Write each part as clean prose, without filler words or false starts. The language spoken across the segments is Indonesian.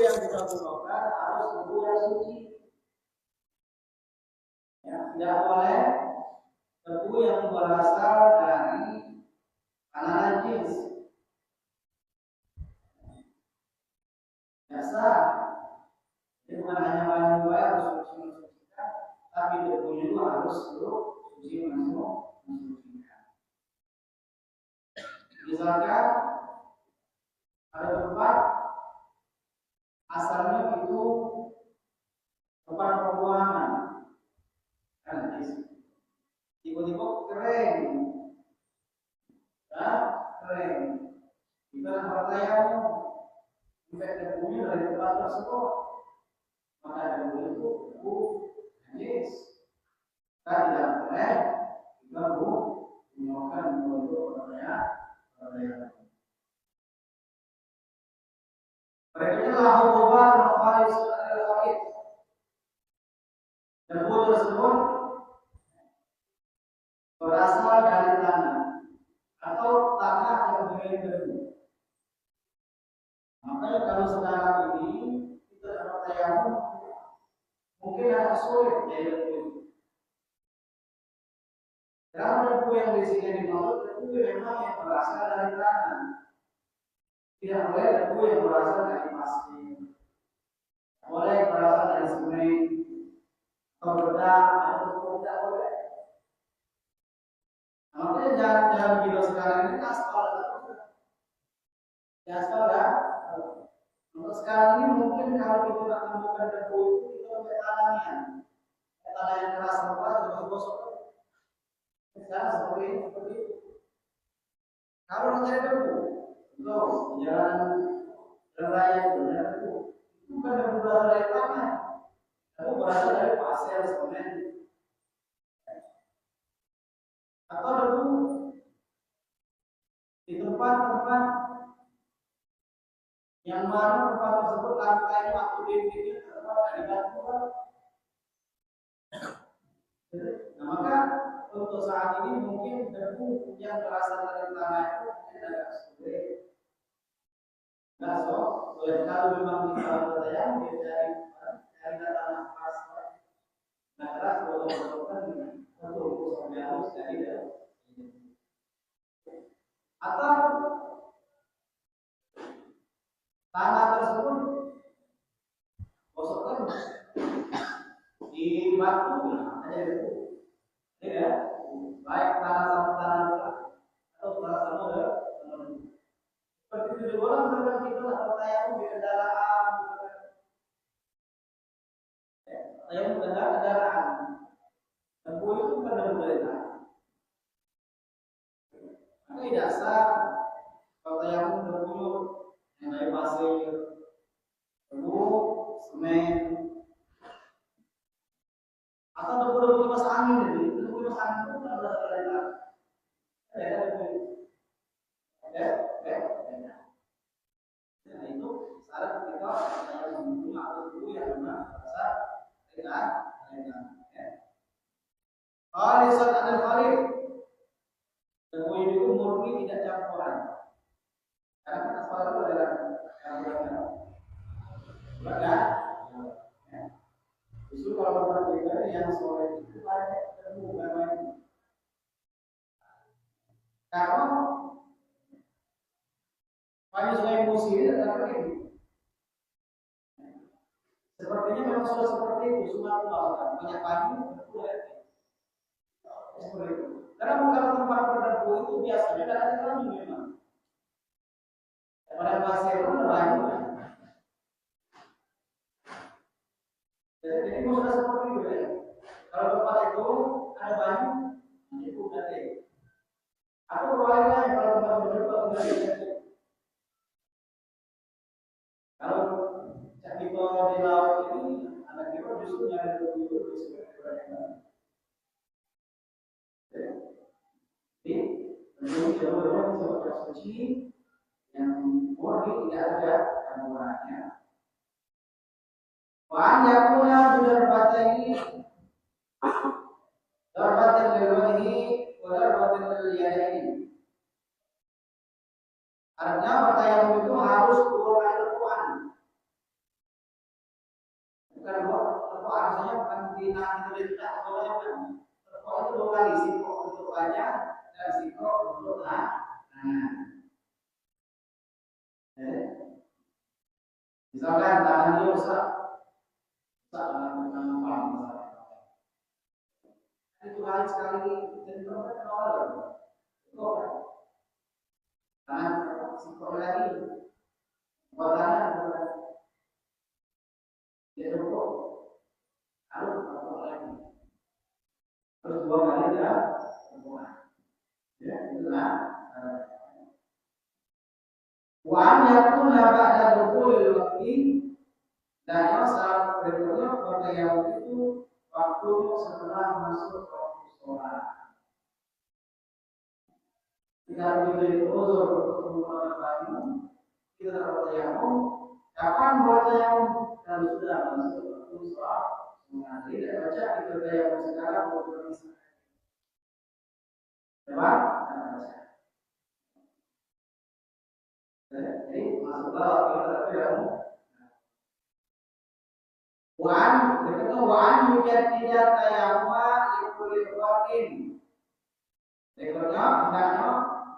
yang kita gunakan harus tebu yang suci. Ya, tidak boleh tebu yang berasal dari tanah najis. Biasa, jadi bukan hanya bahan yang harus suci mensucikan, tapi tebunya juga harus suci mensucikan. Misalkan ada tempat asalnya itu tempat pembuangan, kan tiba-tiba kering, ya kering. Kita tempat layaknya, sampai debunya dari tempat tersebut, maka debu itu debu najis. Kita tidak boleh diganggu, menggunakan untuk pertanyaan. Berikutnya lahu hubar khalis al-khalid. Debu tersebut berasal dari tanah atau tanah yang mengandung debu. Makanya kalau sekarang ini kita dapat tayamum, mungkin agak sulit dari debu itu. Karena debu yang di sini dimaksud debu memang yang berasal dari tanah. Tidak boleh debu yang berasal dari pasir. Boleh berasal dari sungai atau bedak atau tidak boleh. Makanya jangan video sekarang ini aspal terus. Aspal ya. Untuk sekarang ini mungkin kalau kita nak temukan debu itu kita pakai tangannya. Tangan yang keras lepas terus gosok. Sekarang seperti itu. Kalau mencari debu, terus jalan raya itu debu. Itu bukan debu berasal dari tanah. Debu berasal dari pasir semen. Atau debu di tempat-tempat yang mana tempat tersebut lantainya atau dindingnya terbuat dari batu. Nah, maka untuk saat ini mungkin debu yang berasal dari tanah itu mungkin agak sulit. Nah, kalau memang kita bertanya dari tanah pasir, nah keras betul-betul untuk harus dari atau tanah tersebut gosokkan di batu ada debu, ya baik tanah sama tanah atau tanah sama dengan seperti itu juga orang kita atau tayang di kendaraan, tayang kendaraan, debu itu bukan debu dari tanah. Maka dasar kalau tayang debu yang dari pasir, debu semen, atau debu-debu kipas angin itu, debu kipas angin itu bukan berasal dari tanah. Nah itu syarat ketika saya membunuh atau debu yang memang berasal dari tanah. Khalisan anil khalid, debu itu murni tidak campuran. Karena kan asfal itu adalah campuran. Bukan? Justru kalau berbeda yang soleh itu banyak debu bukan main. Karena pada sungai Musi ini adalah ini. Sepertinya memang sudah seperti itu, sungai Musi banyak kayu, debu seperti itu. Karena bukan tempat berdebu itu biasanya tidak ada kayu memang. Pada pasir pun ada banyak. Jadi sudah seperti itu ya. Kalau tempat itu ada banyak, itu berarti. Atau berlain kalau tempat berdebu berarti. Kalau kita di laut ini, anak kita justru nyari debu itu di sungai. Jadi jauh-jauh suci yang murni tidak ada kandungannya. Wan yakuna ini darbatin lil wajhi wa darbatin lil yadaini. Artinya bertayamum itu harus dua kali lekuan. Bukan lekuan artinya bukan bina itu tidak atau bukan. Lekuan itu dua kali, sikok untuk wajah dan sikok untuk tangan. Misalkan tangan dia rusak dengan pam. Itu kali sekali jadi kan awal. Sikok kan. Tangan sikok lagi. Buat tangan dia rukuk harus rukuk lagi. Terus dua kali ya rukuk. Ya, itulah. Wan yakuna ba'da dukhulil waqti dan yang saat berikutnya bertayamum itu waktu setelah masuk waktu sholat. Jika diberi uzur untuk menggunakan kita bertayamum, kapan bertayamum kalau sudah masuk waktu sholat? Tidak baca kita bertayamum sekarang untuk berpisah. Coba baca. Jadi masuklah waktu bertayamum. Wan berikutnya wan yujaddida tayammuma likulli waqtin. Berikutnya hendaknya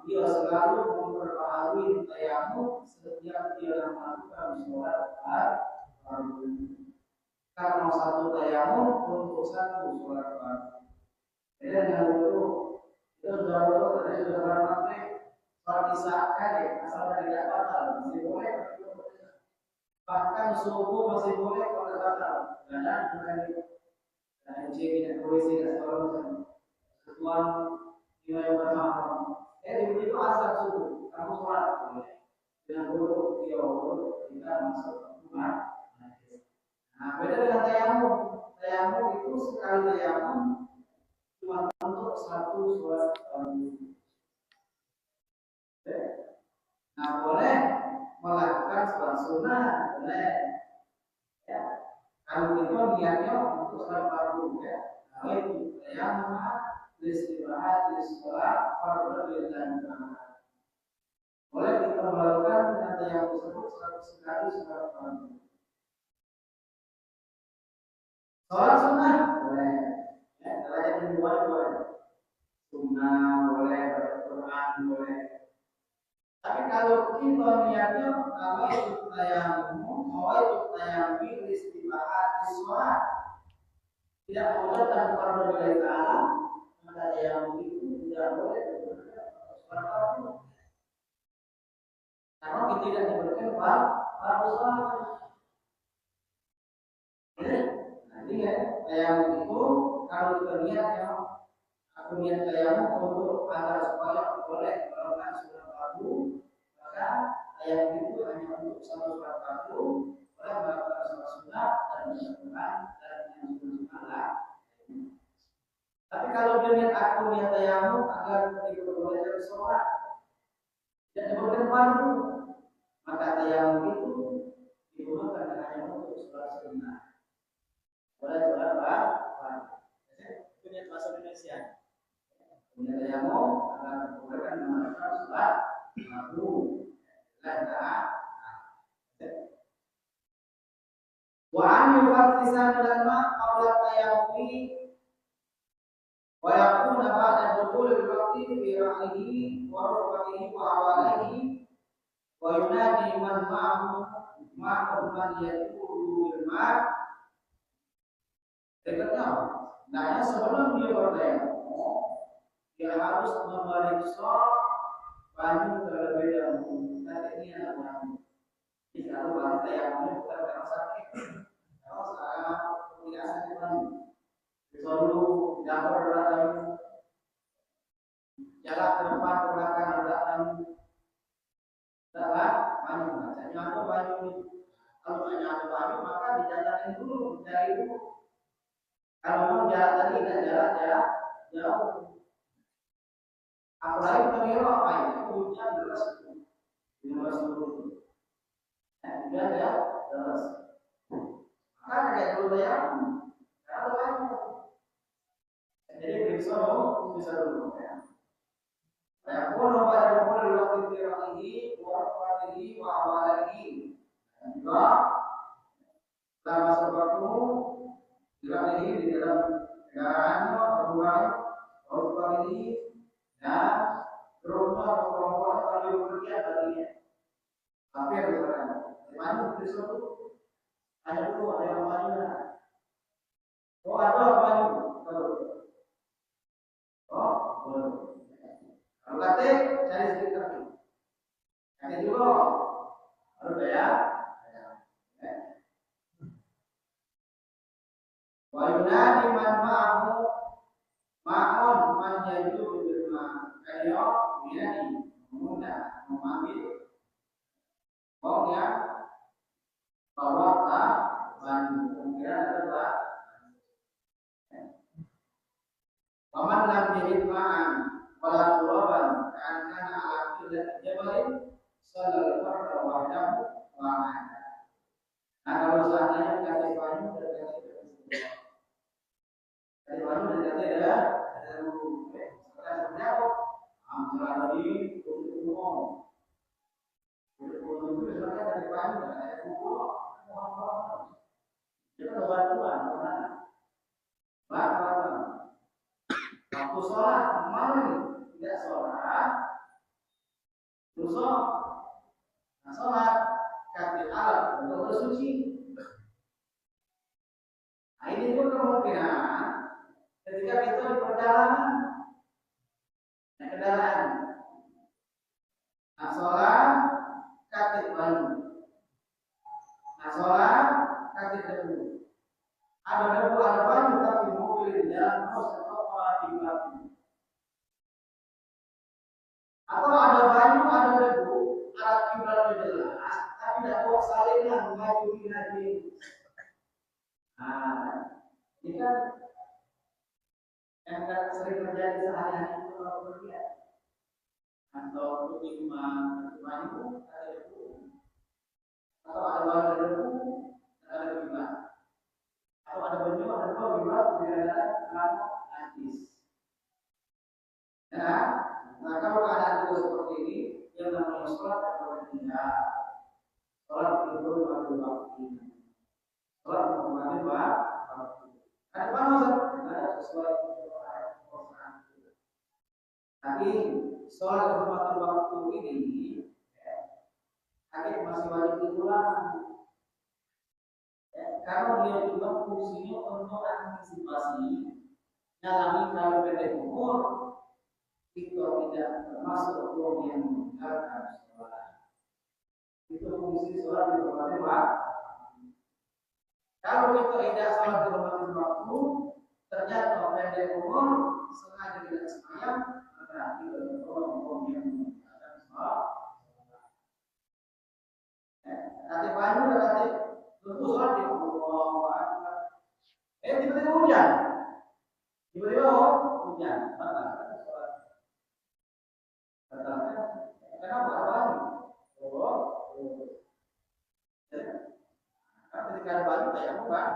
dia selalu memperbaharui tayammum setiap dia melakukan sholat fardu. Karena satu tayammum untuk satu sholat fardu. Beda dengan dulu kita sudah tadi sudah maghrib sholat isya kali asal tidak batal masih boleh. Bahkan subuh masih boleh kalau batal. Dan ciri dan polisi dan segala ketuan nilai bermakna. Begitu asal subuh kamu sholat boleh. Dengan dulu dia kita masuk rumah. Nah, beda dengan tayamum. Tayamum itu sekali tayamum cuma untuk satu sholat fardu. Nah, boleh melakukan sholat sunnah, boleh. Ya. Kalau kita niatnya untuk sholat fardu, ya. Nah, itu tayamum istirahat di sholat fardu lillahi ta'ala. Boleh kita melakukan dengan tayamum tersebut satu sekali sholat fardu. Sholat sunnah boleh. Ya, derajat kedua boleh. Sunnah boleh, Al-Quran boleh. Tapi kalau kita niatnya itu tayamum istirahat di sholat, tidak boleh tanpa fardu lillahi ta'ala, maka tayamum itu tidak boleh sholat fardu. Karena kita tidak diberikan fardu sholat. Jadi ya, tayamum itu kalau kita niatnya, aku niat tayamum untuk agar supaya boleh melakukan sholat fardu, maka tayamum itu hanya untuk satu sholat fardu, boleh melakukan sholat sunnah dan Al-Quran dan yang sunnah. Tapi kalau dia niat aku niat tayamum agar diperbolehkan sholat, tidak diperbolehkan fardu, maka tayamum itu digunakan hanya untuk sholat sunnah. Boleh sholat fardu. Itu niat bahasa Indonesia. Niat tayamum agar diperbolehkan melakukan sholat fardu. Wa an yufattisan lama qawla tayammumi wa yakuna ba'da dukhulil waqti fi ra'lihi wa rukbatihi wa awalihi wa yunadi man ma'ahu man yadkhulu bil ma'. Berikutnya, nah sebelum dia bertayamum, dia harus memeriksa baju terlebih dahulu. Tadi ini adalah baju. Jadi kalau baju tayamumnya bukan karena sakit, kalau tidak sakit baju. Bisa dulu dapur ada baju, jalan ke depan ke belakang ada baju. Tidak baju, saya nyatu baju. Kalau tidak nyatu baju maka dijalanin dulu, dari dulu. Kalau mau jalan tadi tidak jalan jauh. Apalagi pemilu apa ini? Hujan deras itu, deras dulu. Nah, juga ya deras. Maka kayak dulu ya, kalau banyak. Jadi bisa dulu ya. Saya pun pada mulai waktu ini, waktu ini, awal lagi. Dan juga dalam masa waktu ini di dalam kendaraannya berubah waktu ini dan berubah kelompok kali bekerja baginya. Tapi yang berjalan, mana sesuatu ada dulu ada yang mana? Oh ada apa itu? Oh, boleh. Kalau kata cari sedikit lagi. Kata juga harus bayar. Wa yunadi man ma'ahu ma'un man yaju bilma kayo yunadi mengundang memanggil orang yang bawa ban kemungkinan adalah paman lam jahit ma'an wala turaban kana ala qillat jabalin sallallahu alaihi wa sallam nah kalau seandainya kata banyu dan dari mana dari ada guru sebenarnya kok ambil dari guru itu sebenarnya dari mana ada guru itu ada bantuan mana bantuan waktu sholat mana nih tidak sholat dosa nah sholat kaki alat untuk bersuci nah ini pun kemungkinan ketika kita di perjalanan naik kendaraan, nah sholat kaki banyu, nah sholat kaki debu, ada debu ada banyu tapi mobil di jalan terus atau di belakang, atau ada banyu ada debu, arah kiblatnya jelas, tapi tidak bawa salinnya maju lagi, nah ini kan yang sering terjadi sehari-hari itu kalau berlihat atau imam itu ada debu atau ada warna debu ada gimana atau ada banyu ada gimana tidak ada najis ya nah kalau keadaan itu seperti ini yang namanya sholat atau tidak sholat itu waktu sholat menghormati waktu ada mana ada sesuai tapi sholat hormati waktu ini masih wajib diulang karena dia juga fungsinya untuk antisipasi nyalami kalau pendek umur itu tidak termasuk hukum yang meninggalkan sholat itu fungsi sholat dihormati waktu kalau itu tidak sholat dihormati waktu ternyata pendek umur sengaja tidak sembahyang berarti hukum yang meninggalkan sholat nanti banyu nanti tentu sholat di Allah. Tiba-tiba hujan. Tiba-tiba hujan. Batal sholat. Batal. Kenapa banyu? Karena ketika ada banyu kayak bukan.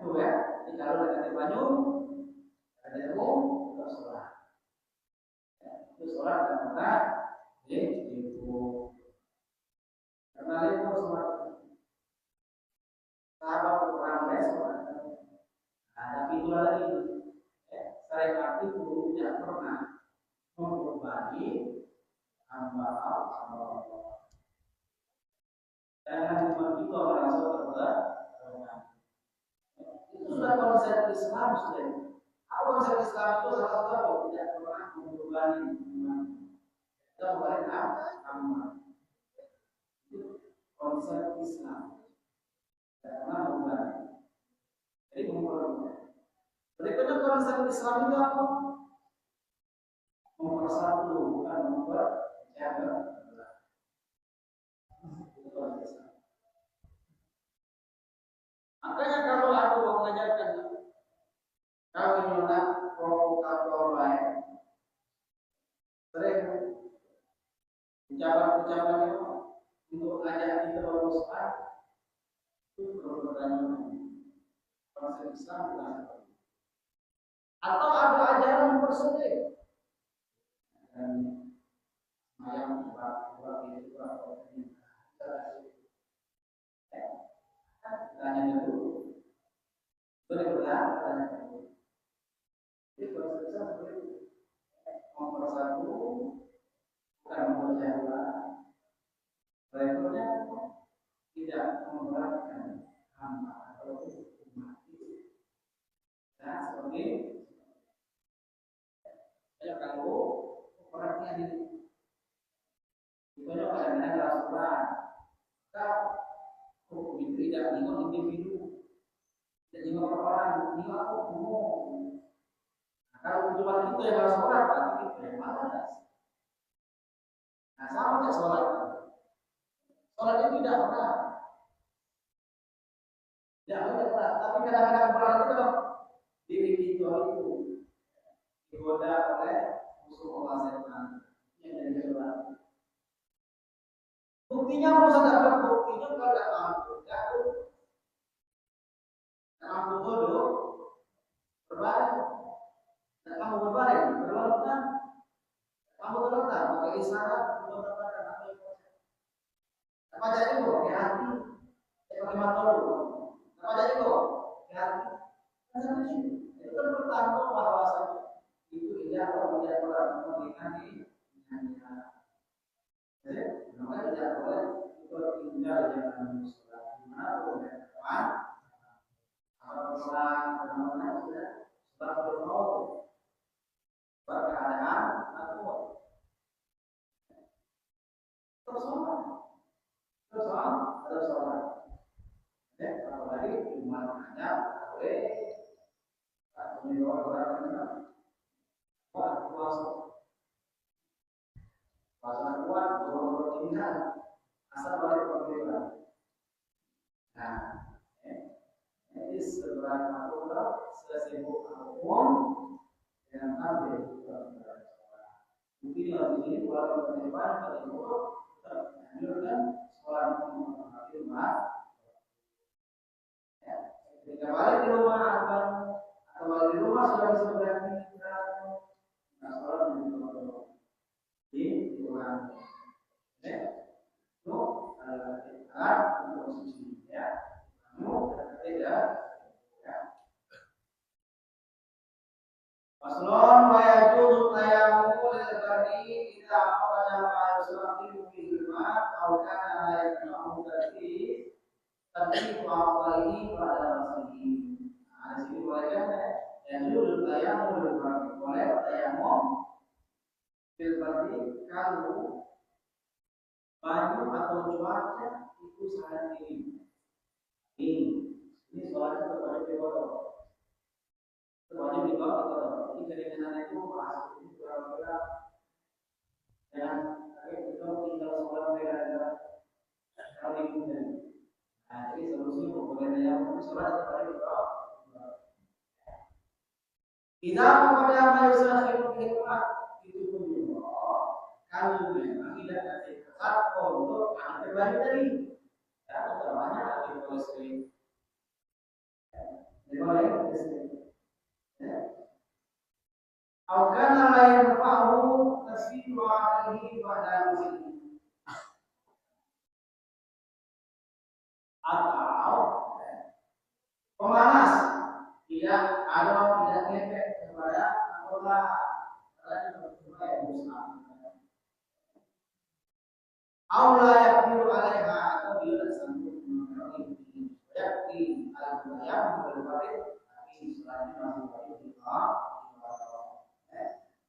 Itu ya. Jadi kalau ada banyu, ada ilmu, kita sholat. Itu sholat dan benar. Itu. Karena itu sholat. Sahabat orang sholat. Tapi itu lagi sering arti guru tidak pernah membebani hamba Allah. Jangan cuma kita merasa terberat. Itu sudah konsep Islam sudah. Apa konsep Islam itu salah satu apa? Tidak pernah membebani kita membebani hamba. Itu konsep Islam. Tidak pernah membebani. Jadi membebani. Berikutnya konsep Islam itu apa? Mempersatu bukan memperjaga. Makanya kalau aku mau mengajarkan kalau ini nak provokator lain, ucapannya untuk ajak kita berusaha itu perlu konsep Islam bukan seperti itu. Atau ada ajaran yang bersedih dan yang buat itu tanya dulu benar tanya dulu itu konsep Islam seperti itu. Nomor satu bukan mempercaya berikutnya tidak memberatkan hamba atau umat itu. Nah, seperti saya kalau perhatian ini banyak kadang-kadang Rasulullah hukum itu tidak lima individu dan lima orang lima umum. Nah, kalau cuma itu yang harus sholat tapi itu yang malas. Nah, sama tidak sholat. Sholat itu tidak berat. Tidak berat, tapi kadang-kadang berat itu diri kita itu digoda oleh musuh Allah setan yang dari sholat. Buktinya mau sadar buktinya kalau tidak mampu, tidak mampu duduk berbaring, tidak mampu berbaring, berlutut, mampu terletak, pakai isyarat, berlutut apa jadi itu? Ya hati, pakai mata dulu. Apa jadi itu? Ya hati, itu kan pertanda bahwa itu tidak tidak boleh memberikan di jadi, maka tidak boleh itu tinggal jangan sholat di mana boleh depan, atau sholat di mana sudah sholat bermau berkeadaan atau terus sholat. Apalagi cuma hanya boleh menyuruh orang puasa kuat, bertindak asal balik pemilihan. Nah, ini seberapa pula sesibuk apapun yang tampil mungkin di sini kalau pemilihan pada itu menunjukkan sekolah menghormati ketika balik di rumah atau balik di rumah sudah bisa berani sekolah di Tuhan. Itu adalah untuk suci ya. Kamu tidak ya. Paslon wa yajuzu tayammum lil bani idza kharaja ma yusafiru fi al-ma' aw kana la yaqra'u tadi ini pada masih. Nah, di sini boleh yajuzu tayammum lil bani boleh tayammum lil bani kalau banyu atau cuaca itu sangat dingin. Ini soalnya terwajib dikotor. Terwajib dikotor. Jadi keringanan itu masuk ini berat-berat. Dan kita tinggal sholat mereka kalau dingin. Nah, jadi solusinya boleh yang sholat tetap dikotor. Tidak kepada yang manusia itu pun juga. Kalau memang tidak ada kesat untuk anak pribadi tadi, ya utamanya ada polisi, boleh polisi. Akan lain fahu tasbih ini pada musim atau pemanas tidak ada tidak ngefek kepada anggota lain berbagai muslim. Allah yakbiru alaiha atau bila sanggup mengenai yakbi al-bayam berbalik tapi selanjutnya masih balik di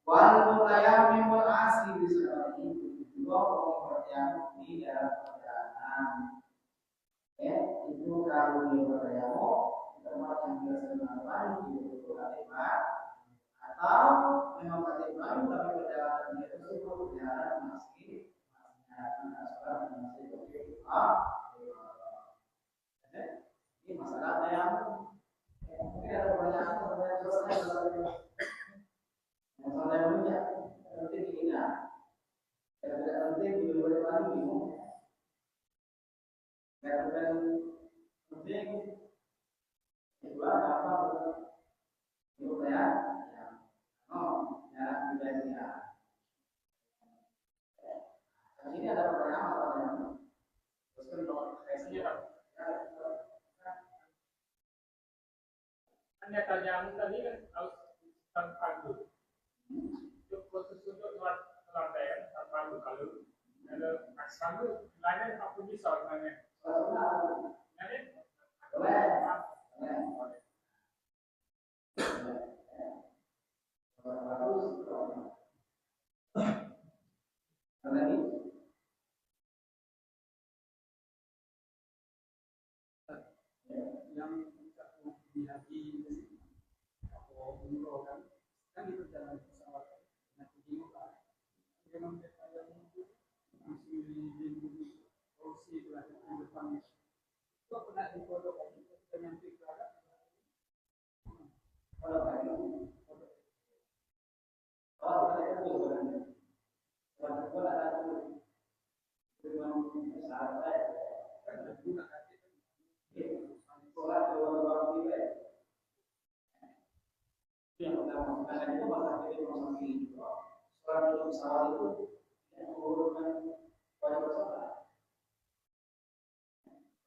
wal mutayamim wal asli bisa ini juga pengertian di dalam perjalanan itu kalau dia bertayamum tempat yang biasa dilakukan itu kalimat atau memang kalimat tapi perjalanan dia tersebut perjalanan masih ini masalah yang mungkin ada pertanyaan selesai masalah yang punya penting ini Yang tidak penting di luar lagi bingung. Yang penting itu apa? Itu ya. Oh, ya tidak ya. Di sini ada pertanyaan apa yang terus kan hanya tanya tadi kan harus tanpa dulu. Itu proses untuk latihan tanpa dulu kalau ada aksam itu lainnya apa bisa sebenarnya? Jadi yang di haji atau umroh kan itu jalan pesawat nanti di Mekah memang mereka yang masih di kursi belakang di depan itu pernah difoto ketika nyampe ke Arab yang pertama, karena itu masalah itu masalah ini juga. Soal itu pesawat itu yang mengurutkan wajib pesawat.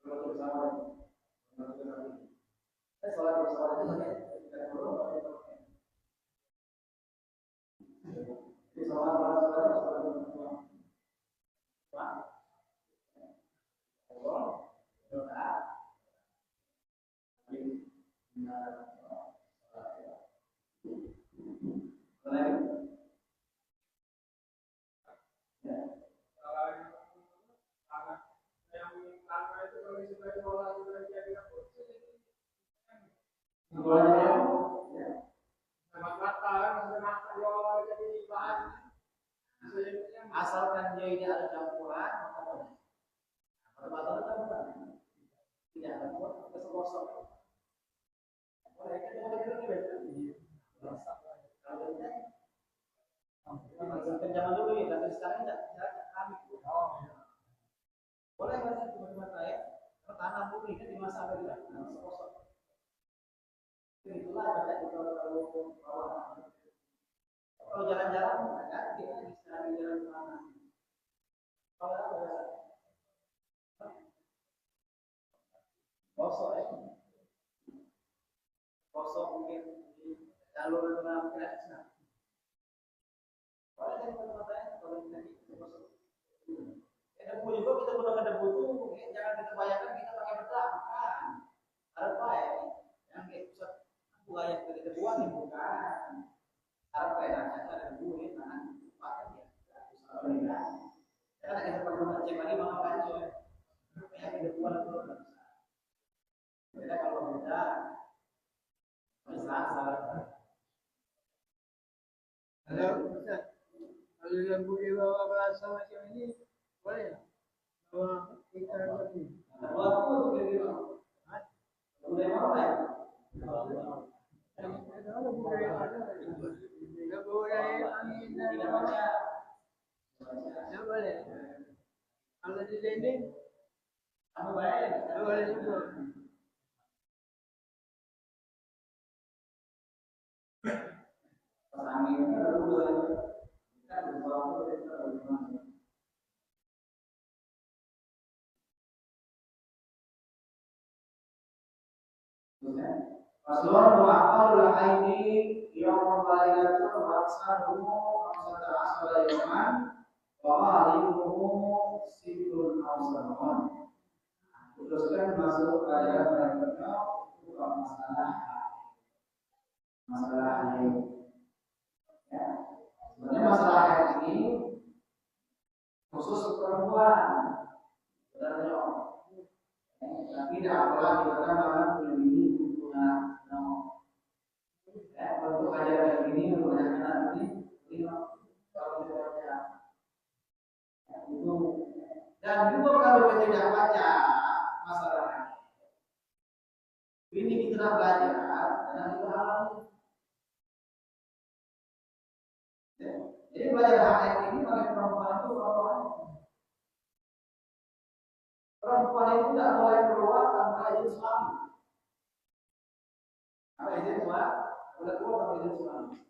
Kalau pesawat, soal pesawat itu tidak perlu wajib pesawat. Di soal pesawat asalkan dia ini ada campuran maka boleh. Batal kan bukan? Tidak ada buat kesel-kesel. Boleh kan dia boleh kira-kira. Zaman dulu ya, tapi sekarang tidak kami. Boleh kan cuma saya tanam murni kan di masa apa juga sekosong. Itulah ada kita kalau jalan-jalan kan kita bisa jalan kemana. Kalau ada kosong ya, kosong mungkin di jalur dalam kereta. Boleh kan teman-teman kalau kita kosong. Debu juga kita gunakan debu itu jangan kita bayangkan kita pakai bedak bukan ada apa ya yang kayak pusat buaya dari debuan ini bukan ada enaknya ada debu ini tangan pakai ya usah karena kita perlu ngecek lagi mana kancil kayak debuan itu belum bisa beda kalau beda bisa salah kalau lembu di bawah bahasa macam ini boleh bawa ikan lagi bawa aku tuh kayak gitu udah mau ya ada budaya ada budaya angin tidak baca ya boleh kalau di dinding kamu bayar boleh juga angin itu dulu kita berbawa kita berbawa Rasulullah mengatakan ini yang membayar raksanuhu ramsata asal yaman wa'alimuhu sibrun awsanun teruskan masuk ke ayat berikutnya bukan masalah ini ya. Sebenarnya masalah ini khusus perempuan sebenarnya tapi tidak apalah dikatakan belum ini punya untuk ajaran ini untuk ajaran ini kalau tidak itu dan juga kalau kita tidak baca masalah ini kita belajar dan kita alami Jadi belajar haid ini bagi perempuan itu perempuan itu tidak boleh keluar tanpa izin suami. Apa izin suami? Boleh keluar tanpa izin suami.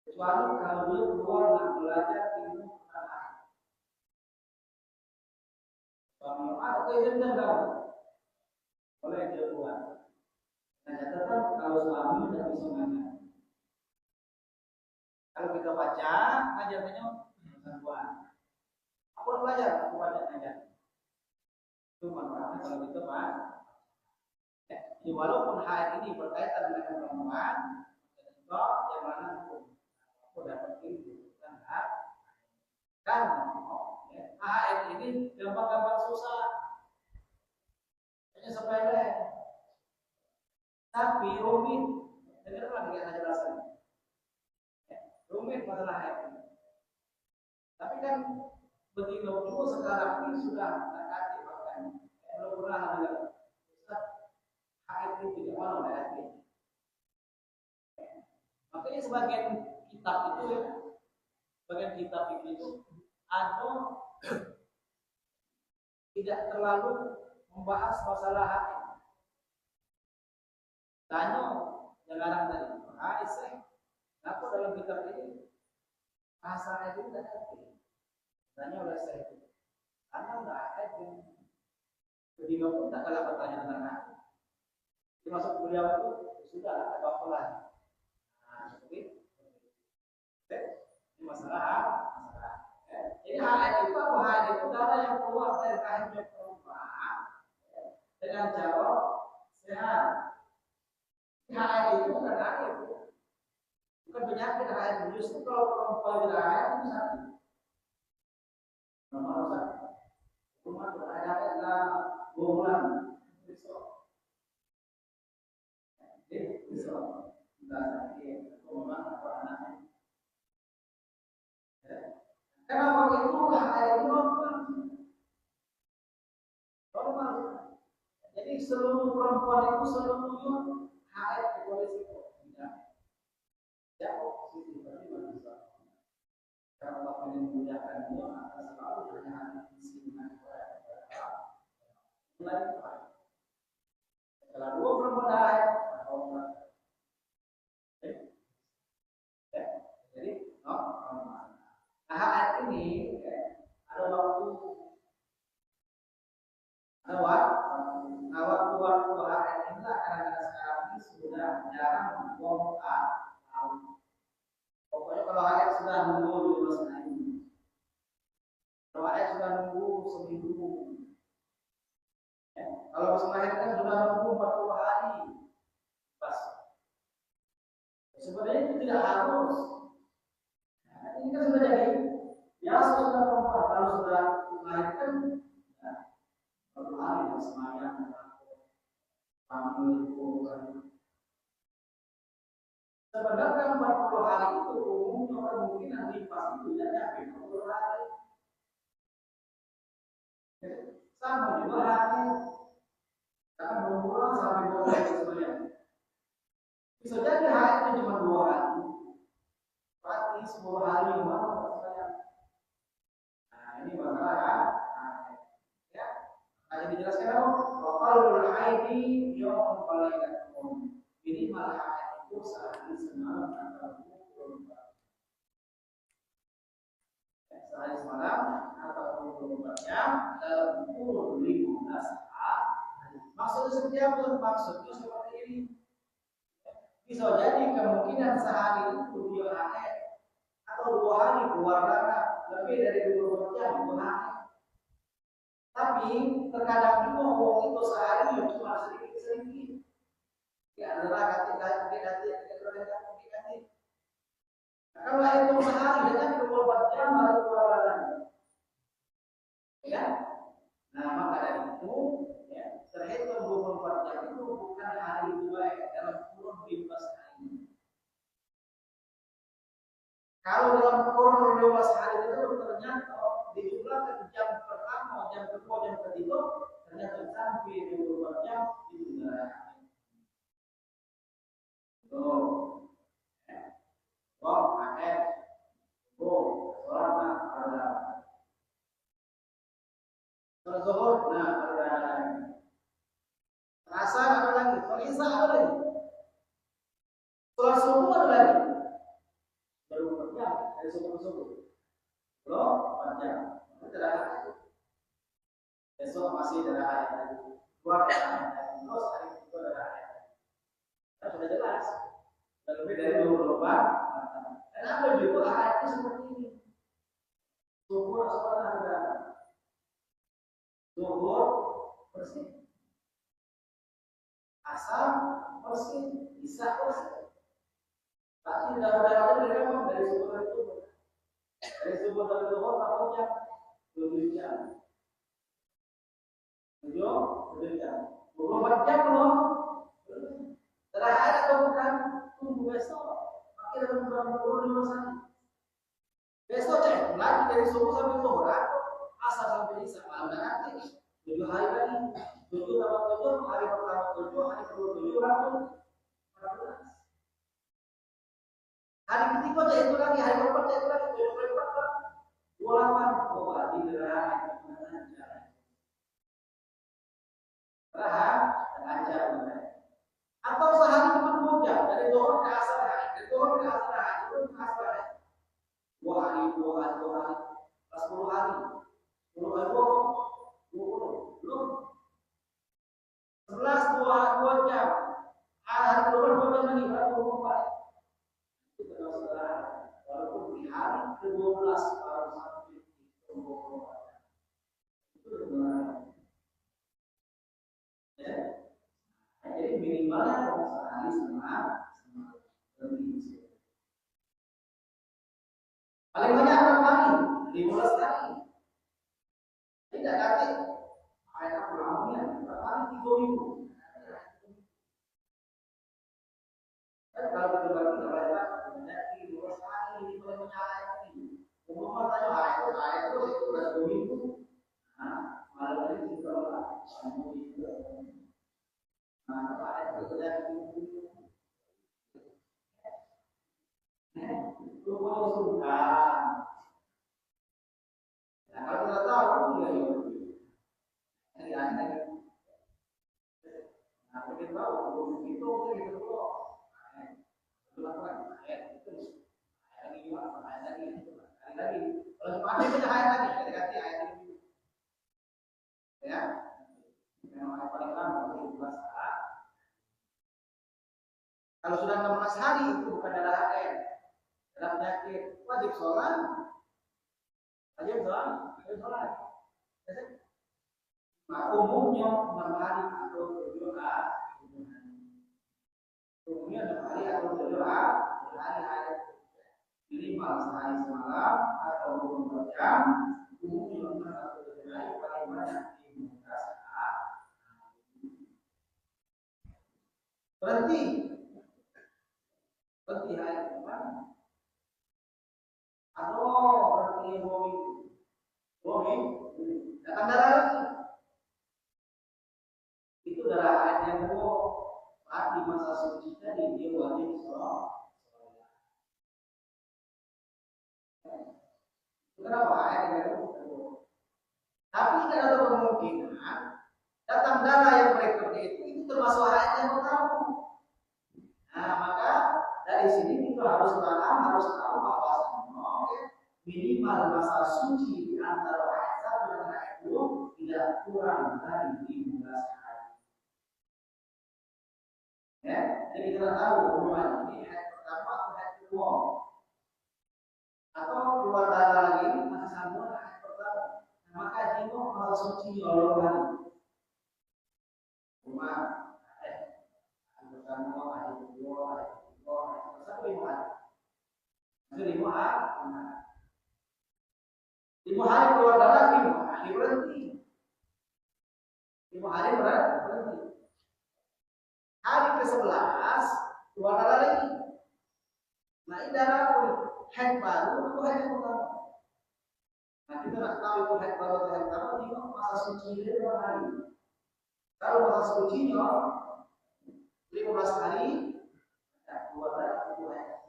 Kecuali kalau dia keluar untuk belajar ilmu haid. Suami ada izin enggak? Boleh dia keluar. Nah, catatan kalau suami tidak bisa mengajar. Kalau kita baca, ajarnya perempuan. Aku belajar, aku baca ajar. Itu manfaatnya kalau kita baca. Jadi walaupun haid ini berkaitan dengan perempuan, juga yang mana aku dapat ilmu tentang haid. Karena haid ini gampang-gampang susah, hanya sepele, tapi rumit. Dengarlah dia jelasan. Rumit masalah haid ini. Tapi kan begitu dulu sekarang ini sudah dekati bahkan belum pernah ada Ustaz haid itu tidak mau dekati. Makanya sebagian kitab itu ya, bagian kitab itu ada tidak terlalu membahas masalah haid. Tanya yang tadi, Aisyah, kenapa dalam kitab ini bahasa haid itu tidak ada? Tanya oleh saya itu, karena tidak haid ketiga pun tak kalah bertanya tentang haid. Termasuk beliau itu sudah ada apa lagi. Nah, seperti ini masalah. Jadi haid itu apa? Haid itu darah yang keluar dari rahimnya perempuan dengan cara sehat. Haid itu bukan haid, bukan penyakit haid. Justru kalau perempuan tidak haid itu sakit. Nomor satu, rumah berada adalah 2 bulan besok. Besok, tidak sakit, rumah atau anaknya. Kenapa itu haid itu normal? Jadi seluruh perempuan itu seluruhnya haid kecuali situ. Ya, sisi berarti manusia. Karena Allah memuliakan dia akan selalu hanya di sini mulai setelah 2 perempuan haid jadi haid ini ada waktu haid ini lah karena sekarang ini sudah jarang membuang tahun. Pokoknya kalau haid sudah nunggu di rumah ini, kalau haid sudah nunggu seminggu. Kalau masih melahirkan sudah nunggu 40 hari. Pas. Sebenarnya itu tidak harus. Nah, ini kan sudah jadi biasa sudah perempuan. Kalau sudah melahirkan, ya, 40 hari ya semayang, panggil bukan. Sebenarnya 40 hari itu umumnya kemungkinan lipas itu tidak sampai 40 hari. Sama juga hari. Karena berbulan sampai 2 hari sebenarnya. Bisa jadi hari itu cuma 2 hari. Berarti 10 hari yang mana sebenarnya. Nah, ini masalah ya. Hanya dijelaskan waqalul haidi yawm qalailakum. Jadi malah haid itu sehari semalam atau 24. Sehari semalam atau 24 jam dalam kurun 15 hari. Maksudnya seperti apa? Maksudnya seperti ini. Bisa jadi kemungkinan sehari itu dia haid atau 2 hari keluar darah lebih dari 24 jam itu haid. Tapi terkadang juga uang itu sehari cuma sedikit-sedikit. Ya adalah ganti. Kalau itu sehari dengan 24 jam baru keluar darah. Ya. Nah maka dari itu ya, terhitung 24 jam itu bukan hari 2 dalam kurun 15 hari. Kalau dalam kurun 15 hari itu ternyata dijumlahkan jam pertama, jam kedua, jam ketiga, ternyata sampai 24 jam itu sudah itu. Wah, berdarah. Sholat zuhur, nah berdarah. Asar ada lagi, sholat isya ada lagi. Sholat subuh ada lagi. Baru 4 jam dari subuh ke subuh. Belum 4 jam. Berdarah. Besok masih darah lagi. Dua darah lagi. Terus hari itu darah lagi. Kan sudah jelas. Dan lebih dari 24. Kenapa juga ayatnya seperti ini? Zuhur sholat ada. Zuhur bersih. Asar bersih. Isya bersih. Tapi darah-darah itu dari subuh ke subuh. Dari subuh sampai zuhur berapa jam? 7 jam. 7 jam. 24 jam belum? Terakhir atau bukan? Tunggu besok. Makin dalam 25 hari. Besok cek lagi dari subuh sampai zuhur, asar sampai isya, malam dan nanti 7 hari lagi. 7 tambah 7, hari pertama 7, hari kedua 7, berapa? 14. Hari ketiga cek itu lagi, hari keempat cek itu lagi, 24, 28. Oh, berarti gerah dan ajar benar. Atau sehari cuma 2 jam dari zuhur ke asar, dari zuhur ke asar, itu ke asar. 2 hari, 10 hari, 10 hari 20, belum. 11, 2 jam. Hari kedua 2 jam lagi, berarti 24. Itu kalau saudara, walaupun di hari ke-12 baru sampai 24. Itu sebenarnya. Ya. Jadi minimalnya kalau sehari sama lebih. Paling banyak berapa kali? 15 kali. Tidak kali. Ayat pulamnya berapa kali? 3 minggu. Dan kalau kita bagi berapa? Banyak 15 kali. Ini paling banyak ayat ini. Umumnya tanya ayat itu sudah 2 minggu. Nah, malam ini kita ayat itu sudah 2 minggu. Itu mau sudah. Nah, kalau kita tahu ya nah, kita tahu itu kita tahu. Lagi. Kalau cuma ada kita ayat lagi, kita ganti ayat ini. Ya. Memang ayat paling lama 12 hari. Kalau sudah 16 hari itu bukan darah haid. Dalam penyakit wajib sholat. Wajib sholat. Nah, umumnya 6 hari atau 7 hari. Umumnya 6 hari atau 7 hari. Minimal sehari semalam atau 24 jam. Umumnya 6 atau 7 hari paling banyak di muka saat. Berhenti hari depan. Atau berhenti 2 minggu. 2 minggu. Datang darah lagi. Itu darah haid yang kedua. Saat di masa suci tadi dia wajib sholat. Kenapa haid yang kedua? Tapi tidak ada kemungkinan datang darah yang berikutnya itu termasuk haid yang pertama. Nah, maka dari sini kita harus tahu bahwa minimal masa suci di antara haid satu dan haid dua tidak kurang dari 15 hari. Ya, jadi kita tahu bahwa ini haid pertama atau haid kedua. Atau keluar darah lagi masih sambung dengan haid pertama. Nah, maka jika masa suci Allah hari. Rumah pertama, hari kedua, hari ketiga, sampai 5 hari. Itu 5 hari. 5 hari keluar darah, 5 hari berhenti. 5 hari berhenti. Hari ke-11 keluar darah lagi. Nah, ini darah haid baru atau haid yang pertama. Nah, kita nak tahu itu haid baru atau haid pertama jika masa suci dia 2 hari. Kalau masa sucinya 15 hari, keluar darah itu haid.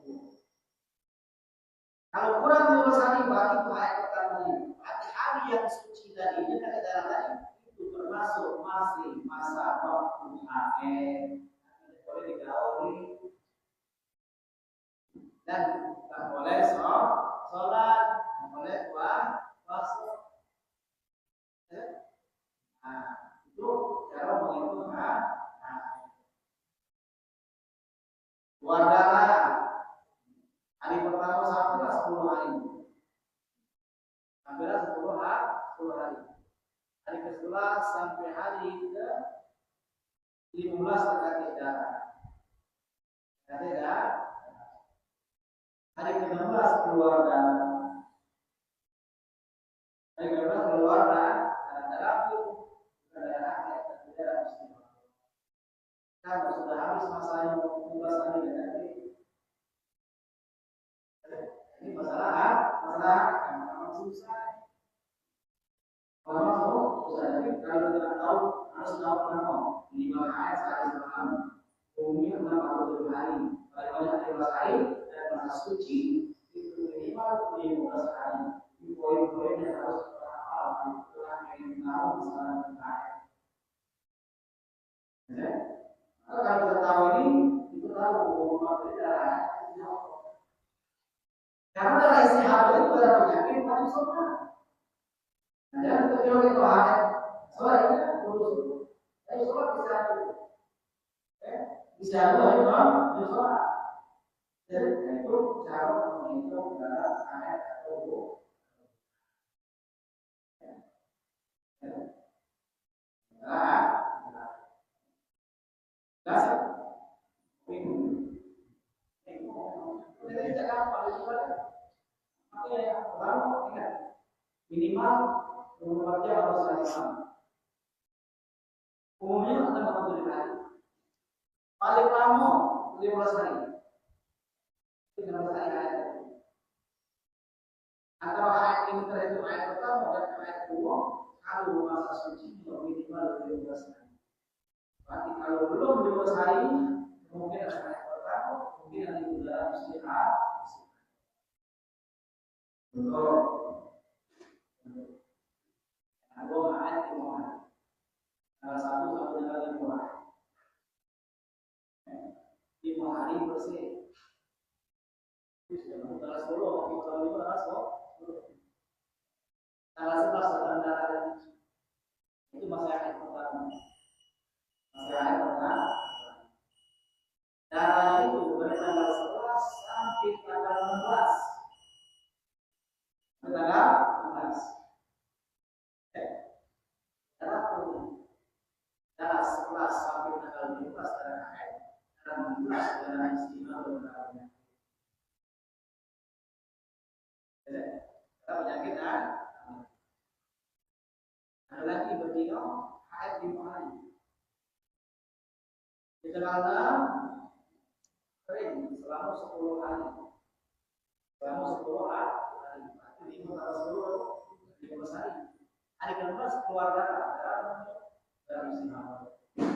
Kalau kurang 15 hari berarti itu haid pertama yang suci tadi ini kan tadi itu termasuk masih masa waktu akhir, boleh digauli dan tak boleh sholat, tak boleh puasa. Nah, itu cara menghitung keluarga hari pertama sampai 10 hari. Sampai 10 hari. Hari ke-11 sampai hari ke-15 terkait darah. Hari ke-16 keluar darah. Hari ke-16 keluar darah itu darah istimewa. Karena sudah habis masanya 15 hari nanti. Ini masalah memang susah. Kalau susah, jadi kalau tidak tahu harus tahu kenapa. Minimal ayat sehari semalam, umumnya 60 hari. Kalau banyak 15 hari dan masa suci itu minimal 15 hari. Di poin-poin yang harus terhafal, itulah yang tahu misalnya ayat. Maka kalau kita tahu ini, kita tahu bahwa darah karena darah istihad itu adalah penyakit wajib sholat. Nah, jangan kecil itu ada sholat ini kan lurus. Tapi sholat bisa dulu. Bisa dulu itu sholat. Jadi itu cara menghitung darah ayat atau minimal 24 jam harus hari sama. Umumnya ada 47 hari. Paling lama 15 hari. 15 hari. Antara ayat ini terhitung ayat pertama dan ayat kedua, kalau masa suci minimal 15 hari. Berarti kalau belum 15 hari, mungkin ada ayat pertama, mungkin ada dalam istihad. Betul. Ada ayat di mana? Salah satu sampai dengan 5 hari. 5 hari bersih. Tanggal 10, tanggal 5, tanggal 10. Tanggal 11 datang darah itu masih ayat pertama. Masih ayat pertama. Darahnya itu dari tanggal 11 sampai tanggal 16. Tanggal 16. Darah 11 sampai tanggal 15 darah ayat. Darah 16 darah istimewa darahnya. Kita penyakit ada lagi berbeda ayat 5 hari. Di tengah kering selama 10 hari. Selama 10 hari. Berarti 5 tambah 10 15 hari. Hari ke-15 keluar darah dari istimewa.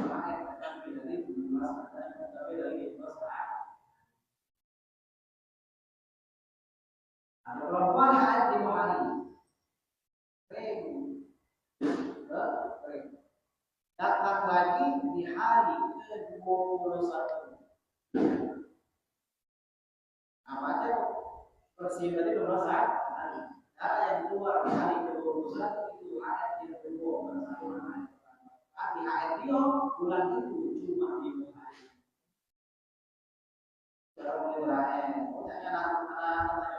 Ayat tapi dari 17 tapi dari 15 hari. Ada perempuan ayat 5 hari. Kering. Datang lagi di hari ke-21. Apa aja bersih tadi 12 hari. Darah yang keluar di hari ke-21 itu ayat yang kedua bersama ayat pertama. Di ayat itu bulan itu cuma 5 hari. Cara menilai, pokoknya anak-anak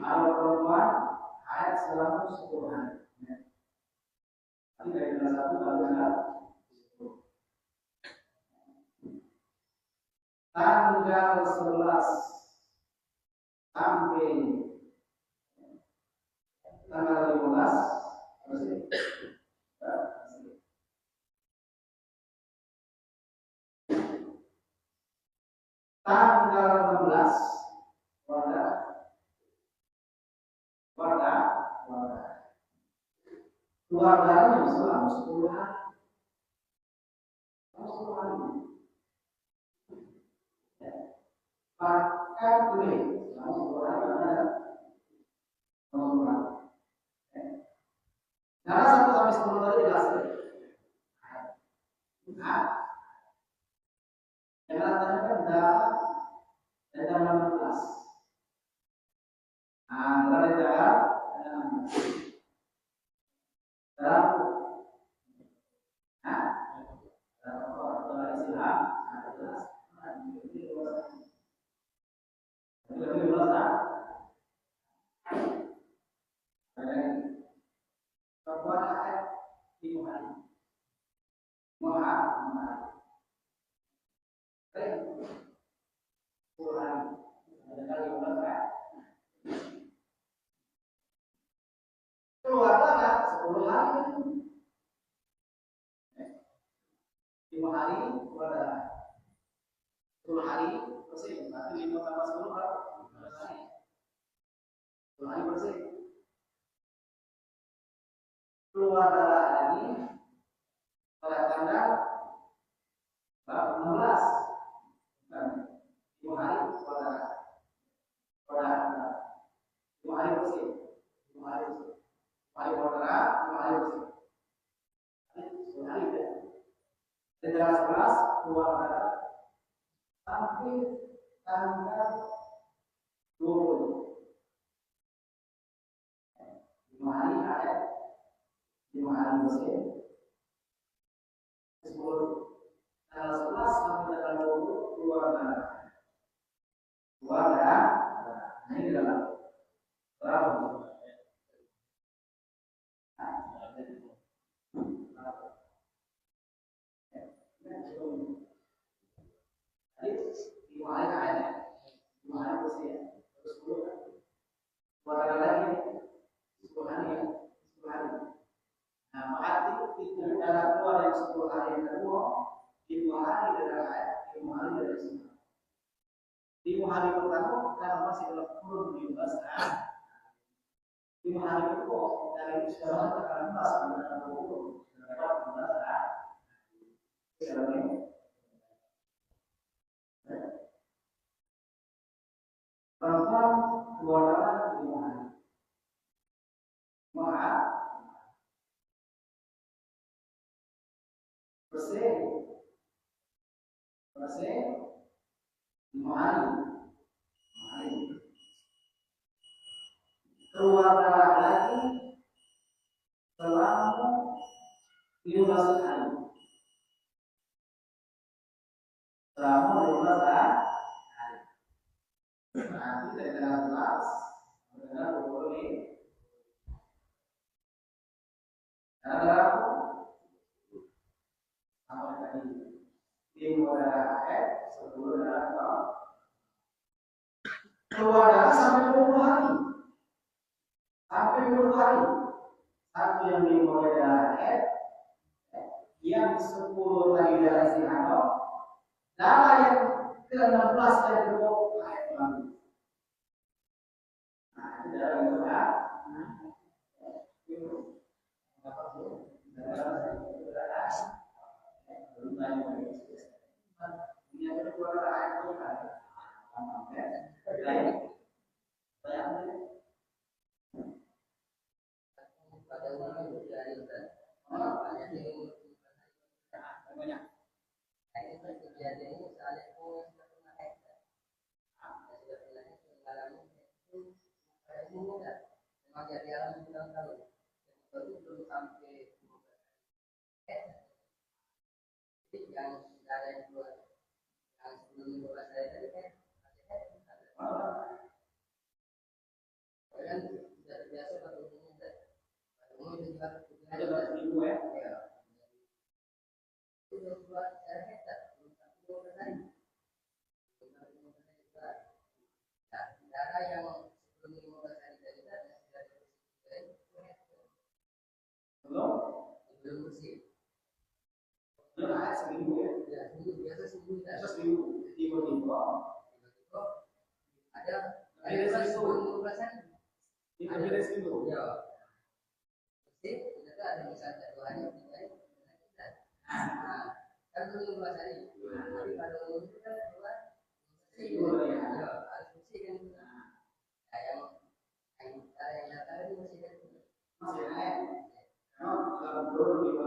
kalau perempuan ayat selama 10 hari. Tapi dari kelas 1 kalau benar 10. Tanggal 11 sampai tanggal 15 bersih. Tanggal 16 keluar darahnya selama 10 hari. 10 hari. makan kulit selama 10 hari ada nomor. Cara 1 sampai 10 tadi jelas. Nah, yang katanya kan ada 16. Nah, dari dalam ada 16. Dalam dalam Islam ada 11. Lebih luas kan? Bahwa ayat di Muhammad. Muhammad. Quran. Ada kali 15 kan? Keluarlah 10 hari. 5 hari keluar darah. 10 hari bersih. Berarti 5 tambah 10 berapa? 15 hari. 10 hari bersih. Keluar darah lagi pada tanggal 16. 5 hari keluar darah. Keluar darah. 5 hari bersih. 5 hari bersih. 5 hari keluar darah. 5 hari bersih. 10 hari ya. Dari tanggal 11 keluar darah sampai tanggal 20. 5 hari ada 5 hari bersih. 10 tanggal 11 sampai tanggal 20 keluar darah. Keluar darah. Ini di dalam berapa? Jadi 5 hari ada 5 hari bersih. Terus 10 kan? Keluar darah lagi 10 hari ya. 10 hari. Nah, berarti itu darah keluar yang 10 hari yang kedua, 5 hari darah haid, 5 hari darah sunat. 5 hari pertama karena masih dalam kurun 15 hari. 5 hari kedua dari usia tanggal 15 sampai tanggal 20 dapat 15 hari. Sekarang perempuan keluar darah 5 hari. Maaf, bersih 5 hari. 5 hari. Keluar darah lagi selama 15 hari. Selama 15 hari. Nanti dari tanggal 11 sampai tanggal 20 ini. Tanggal sampai tadi 5 darah haid, 10 darah keluar darah sampai 20 hari. Sampai 20 hari. Satu yang 5 darah haid, yang 10 tadi darah istihadah, darah yang ke-16 dan ke-20 haid lagi. Nah, ini darah yang kedua.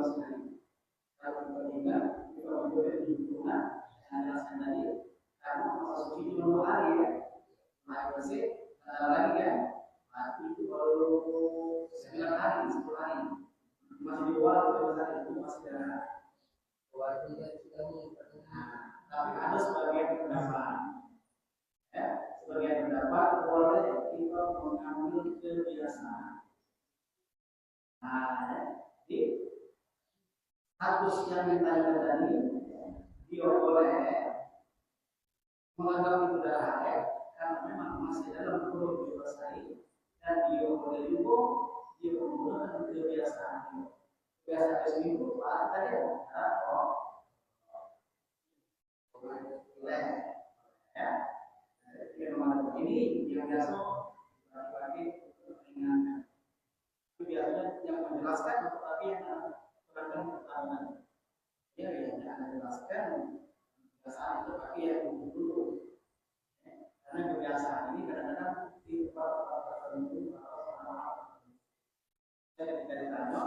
sendiri. Kalau perbandingan kita boleh dihubungkan dengan sendiri karena masa suci cuma 2 hari ya. Nah bersih lagi kan, mati itu baru 9 hari, 10 hari. Masih di bawah 12 hari itu masih ada. Tapi ada sebagian pendapat, ya, sebagian pendapat boleh kita mengambil kebiasaan. Nah, jadi status yang ditanyakan tadi, dia boleh menganggap itu darah haid karena memang masih dalam kurun 12 hari dan dia boleh juga dia menggunakan kebiasaan. Kebiasaan seminggu, tadi boleh, ya. Ini yang biasa bagi dengan biasanya yang menjelaskan tetapi yang akan pertanyaan ya yang akan menjelaskan kebiasaan itu tapi yang dulu karena kebiasaan ini kadang-kadang di tempat tertentu atau sama ketika ditanya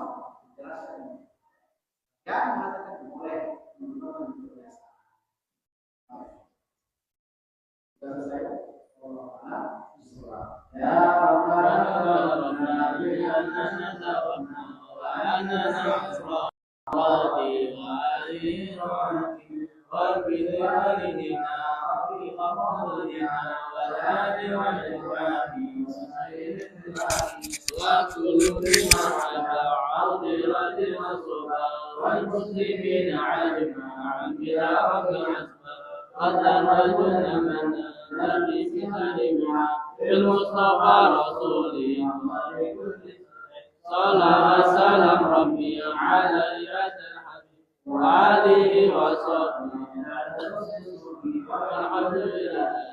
dijelaskan yang mengatakan boleh menggunakan kebiasaan. Selesai. Ya Rabbana bi'annana wa والمسلمين عجمعا بلا رجل قد رجل من نبي سلمها بالمصطفى رسوله صلى وسلم ربي على يد الحبيب وآله وصحبه والحمد لله